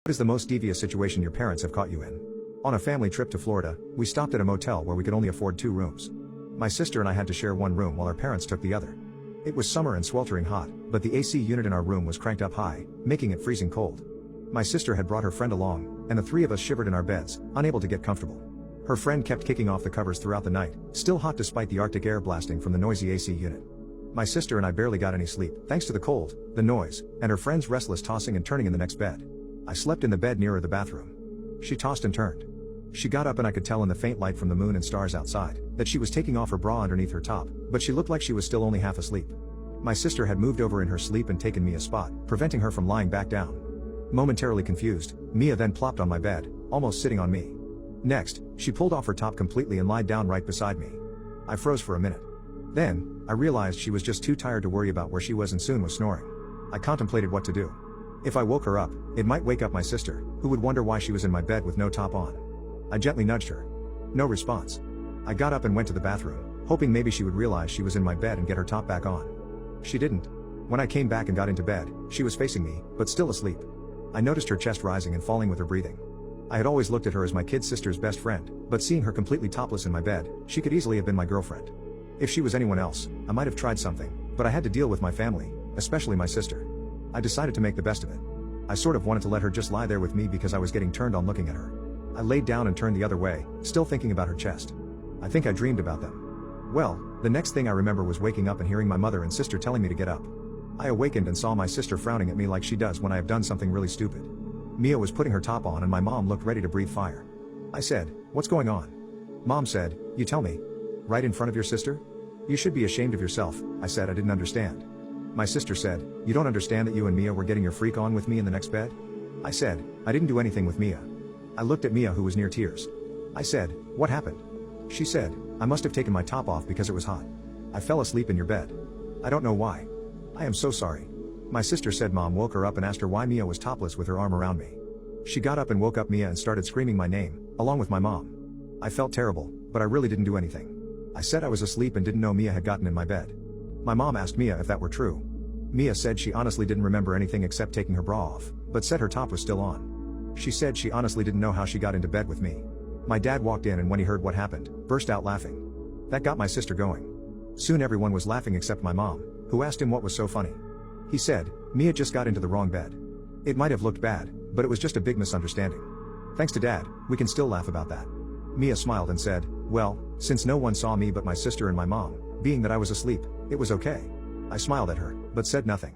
What is the most devious situation your parents have caught you in? On a family trip to Florida, we stopped at a motel where we could only afford 2 rooms. My sister and I had to share one room while our parents took the other. It was summer and sweltering hot, but the AC unit in our room was cranked up high, making it freezing cold. My sister had brought her friend along, and the 3 of us shivered in our beds, unable to get comfortable. Her friend kept kicking off the covers throughout the night, still hot despite the Arctic air blasting from the noisy AC unit. My sister and I barely got any sleep, thanks to the cold, the noise, and her friend's restless tossing and turning in the next bed. I slept in the bed nearer the bathroom. She tossed and turned. She got up and I could tell in the faint light from the moon and stars outside, that she was taking off her bra underneath her top, but she looked like she was still only half asleep. My sister had moved over in her sleep and taken Mia's spot, preventing her from lying back down. Momentarily confused, Mia then plopped on my bed, almost sitting on me. Next, she pulled off her top completely and lied down right beside me. I froze for a minute. Then, I realized she was just too tired to worry about where she was and soon was snoring. I contemplated what to do. If I woke her up, it might wake up my sister, who would wonder why she was in my bed with no top on. I gently nudged her. No response. I got up and went to the bathroom, hoping maybe she would realize she was in my bed and get her top back on. She didn't. When I came back and got into bed, she was facing me, but still asleep. I noticed her chest rising and falling with her breathing. I had always looked at her as my kid sister's best friend, but seeing her completely topless in my bed, she could easily have been my girlfriend. If she was anyone else, I might have tried something, but I had to deal with my family, especially my sister. I decided to make the best of it. I sort of wanted to let her just lie there with me because I was getting turned on looking at her. I laid down and turned the other way, still thinking about her chest. I think I dreamed about them. Well, the next thing I remember was waking up and hearing my mother and sister telling me to get up. I awakened and saw my sister frowning at me like she does when I have done something really stupid. Mia was putting her top on and my mom looked ready to breathe fire. I said, "What's going on?" Mom said, "You tell me. Right in front of your sister? You should be ashamed of yourself." I said I didn't understand. My sister said, "You don't understand that you and Mia were getting your freak on with me in the next bed?" I said, "I didn't do anything with Mia." I looked at Mia who was near tears. I said, "What happened?" She said, "I must have taken my top off because it was hot. I fell asleep in your bed. I don't know why. I am so sorry." My sister said Mom woke her up and asked her why Mia was topless with her arm around me. She got up and woke up Mia and started screaming my name, along with my mom. I felt terrible, but I really didn't do anything. I said I was asleep and didn't know Mia had gotten in my bed. My mom asked Mia if that were true. Mia said she honestly didn't remember anything except taking her bra off, but said her top was still on. She said she honestly didn't know how she got into bed with me. My dad walked in and when he heard what happened, burst out laughing. That got my sister going. Soon everyone was laughing except my mom, who asked him what was so funny. He said, "Mia just got into the wrong bed. It might have looked bad, but it was just a big misunderstanding. Thanks to Dad, we can still laugh about that." Mia smiled and said, "Well, since no one saw me but my sister and my mom, being that I was asleep, it was okay." I smiled at her, but said nothing.